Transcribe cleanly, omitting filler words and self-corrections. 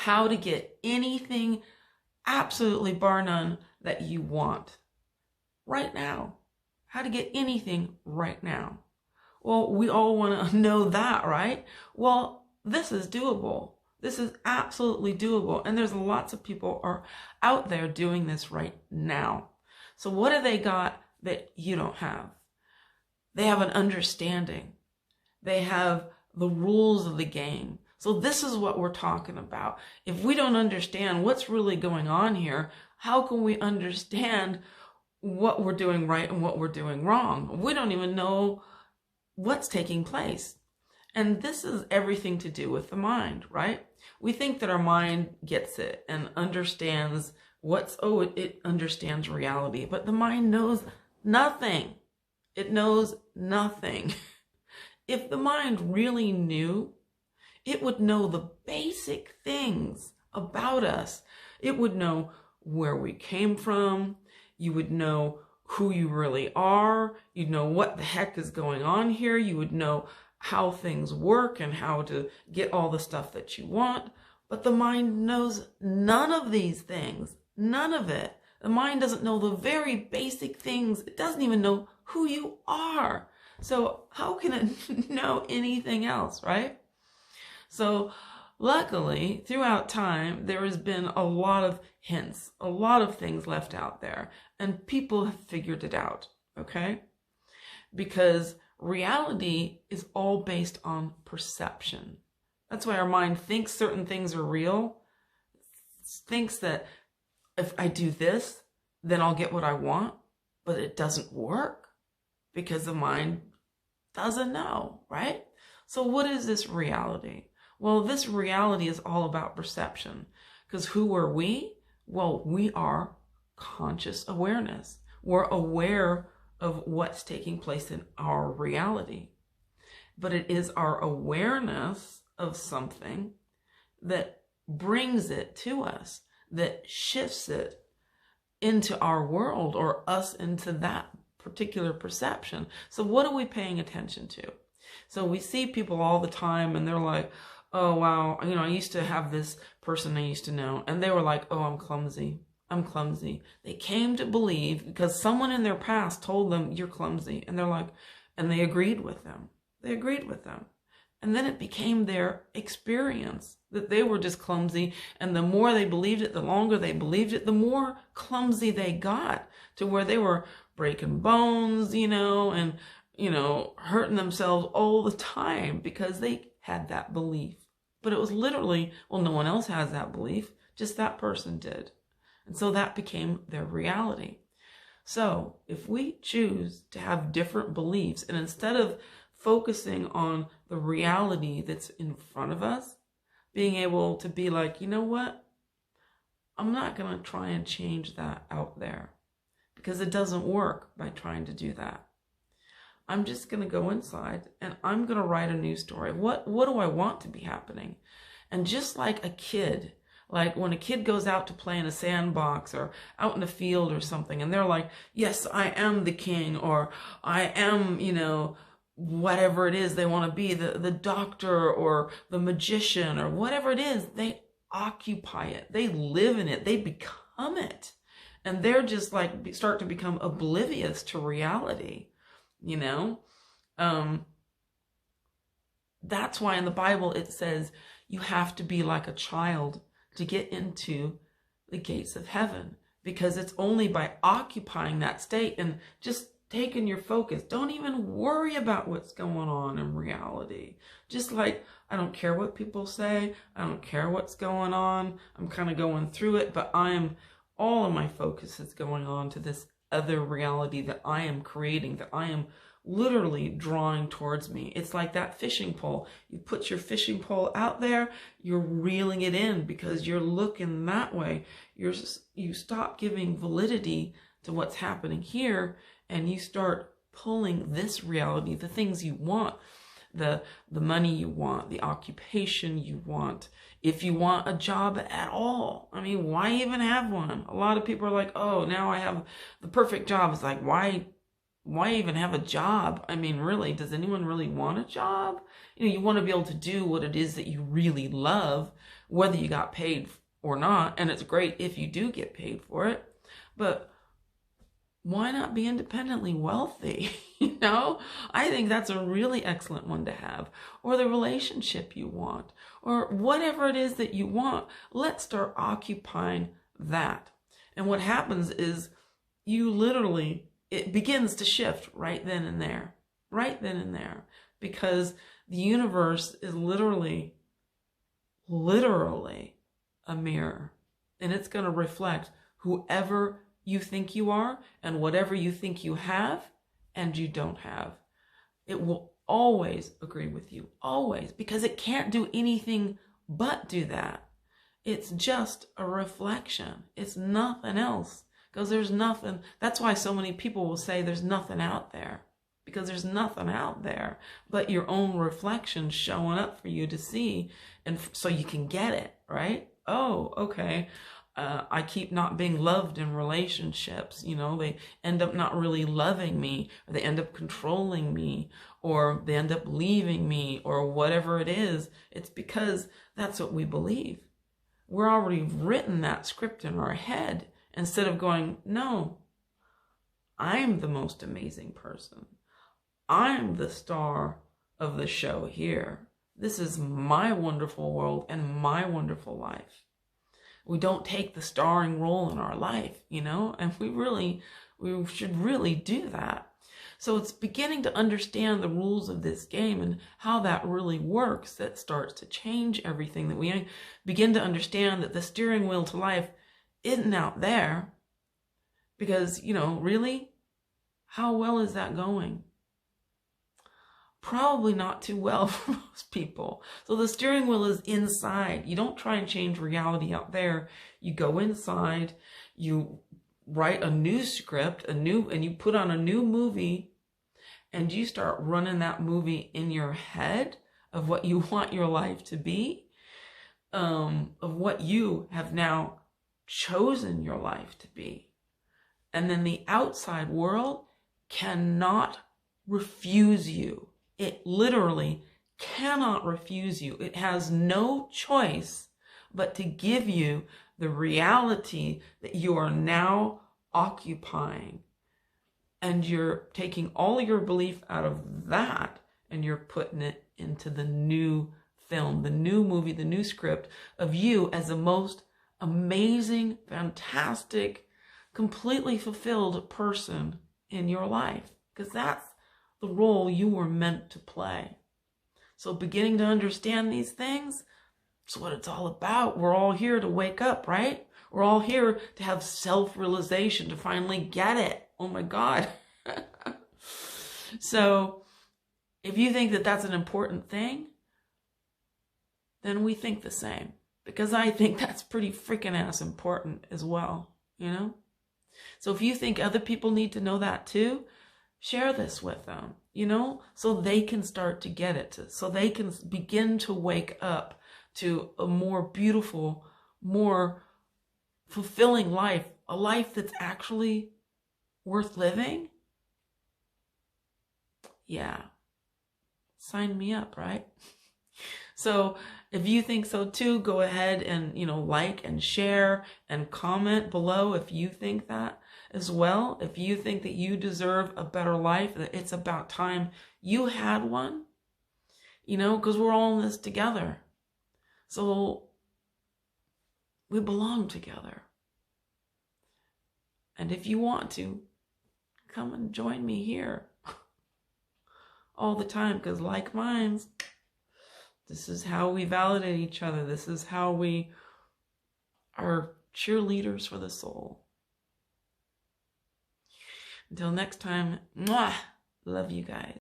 how to get anything, absolutely bar none, that you want right now. How to get anything right now. Well, we all want to know that, right? Well, this is doable. This is absolutely doable. And there's lots of people are out there doing this right now. So what do they got that you don't have? They have an understanding. They have the rules of the game. So this is what we're talking about. If we don't understand what's really going on here, how can we understand what we're doing right and what we're doing wrong? We don't even know what's taking place. And this is everything to do with the mind, right? We think that our mind gets it and understands it understands reality, but the mind knows nothing. It knows nothing. If the mind really knew, it would know the basic things about us. It would know where we came from. You would know who you really are. You'd know what the heck is going on here. You would know how things work and how to get all the stuff that you want. But the mind knows none of these things. None of it. The mind doesn't know the very basic things. It doesn't even know who you are. So how can it know anything else, right? So luckily, throughout time, there has been a lot of hints, a lot of things left out there, and people have figured it out, okay? Because reality is all based on perception. That's why our mind thinks certain things are real, thinks that if I do this, then I'll get what I want, but it doesn't work because the mind doesn't know, right? So what is this reality? Well, this reality is all about perception. Because who are we? Well, we are conscious awareness. We're aware of what's taking place in our reality. But it is our awareness of something that brings it to us, that shifts it into our world or us into that particular perception. So what are we paying attention to? So we see people all the time and they're like, oh, wow, I used to have this person I used to know, and they were like, oh, I'm clumsy. I'm clumsy. They came to believe because someone in their past told them you're clumsy, and they're like, and they agreed with them. They agreed with them. And then it became their experience that they were just clumsy. And the more they believed it, the longer they believed it, the more clumsy they got, to where they were breaking bones, and, hurting themselves all the time because they had that belief. But it was literally, well, no one else has that belief, just that person did. And so that became their reality. So if we choose to have different beliefs, and instead of focusing on the reality that's in front of us, being able to be like, you know what? I'm not going to try and change that out there because it doesn't work by trying to do that. I'm just going to go inside and I'm going to write a new story. What do I want to be happening? And just like a kid, like when a kid goes out to play in a sandbox or out in a field or something, and they're like, yes, I am the king, or I am, whatever it is they want to be, the doctor or the magician or whatever it is, they occupy it. They live in it. They become it. And they're just like, start to become oblivious to reality. That's why in the Bible it says you have to be like a child to get into the gates of heaven, because it's only by occupying that state and just taking your focus. Don't even worry about what's going on in reality. Just like, I don't care what people say. I don't care what's going on. I'm kind of going through it, but all of my focus is going on to this other reality that I am creating, that I am literally drawing towards me. It's like that fishing pole. You put your fishing pole out there, you're reeling it in because you're looking that way. You stop giving validity to what's happening here, and you start pulling this reality, the things you want, the money you want, the occupation you want. If you want a job at all, why even have one? A lot of people are like, oh, now I have the perfect job. It's like, why even have a job? Really, does anyone really want a job? You want to be able to do what it is that you really love whether you got paid or not. And it's great if you do get paid for it, but why not be independently wealthy? You know, I think that's a really excellent one to have. Or the relationship you want, or whatever it is that you want. Let's start occupying that. And what happens is you literally, it begins to shift right then and there, because the universe is literally a mirror, and it's going to reflect whoever you think you are and whatever you think you have and you don't have. It will always agree with you, always, because it can't do anything but do that. It's just a reflection. It's nothing else, because there's nothing. That's why so many people will say there's nothing out there, because there's nothing out there but your own reflection showing up for you to see, and so you can get it, right? Oh, okay. I keep not being loved in relationships. You know, they end up not really loving me, or they end up controlling me, or they end up leaving me, or whatever it is. It's because that's what we believe. We're already written that script in our head, instead of going, no, I'm the most amazing person. I'm the star of the show here. This is my wonderful world and my wonderful life. We don't take the starring role in our life, you know, and we should really do that. So it's beginning to understand the rules of this game and how that really works that starts to change everything, that we begin to understand that the steering wheel to life isn't out there, because, you know, really, how well is that going? Probably not too well for most people. So the steering wheel is inside. You don't try and change reality out there. You go inside, you write a new script, and you put on a new movie, and you start running that movie in your head of what you want your life to be, of what you have now chosen your life to be. And then the outside world cannot refuse you. It literally cannot refuse you. It has no choice but to give you the reality that you are now occupying. And you're taking all your belief out of that, and you're putting it into the new film, the new movie, the new script of you as the most amazing, fantastic, completely fulfilled person in your life. Because that's the role you were meant to play. So beginning to understand these things, that's what it's all about. We're all here to wake up, right? We're all here to have self-realization, to finally get it. Oh my God. So if you think that that's an important thing, then we think the same. Because I think that's pretty freaking ass important as well, you know? So if you think other people need to know that too, share this with them, you know, so they can start to get it, so they can begin to wake up to a more beautiful, more fulfilling life, a life that's actually worth living. Yeah. Sign me up, right? So if you think so too, go ahead and, you know, like and share and comment below if you think that as well. If you think that you deserve a better life, that it's about time you had one, you know, because we're all in this together. So we belong together. And if you want to, come and join me here all the time, because like minds, this is how we validate each other. This is how we are cheerleaders for the soul. Until next time, mwah, love you guys.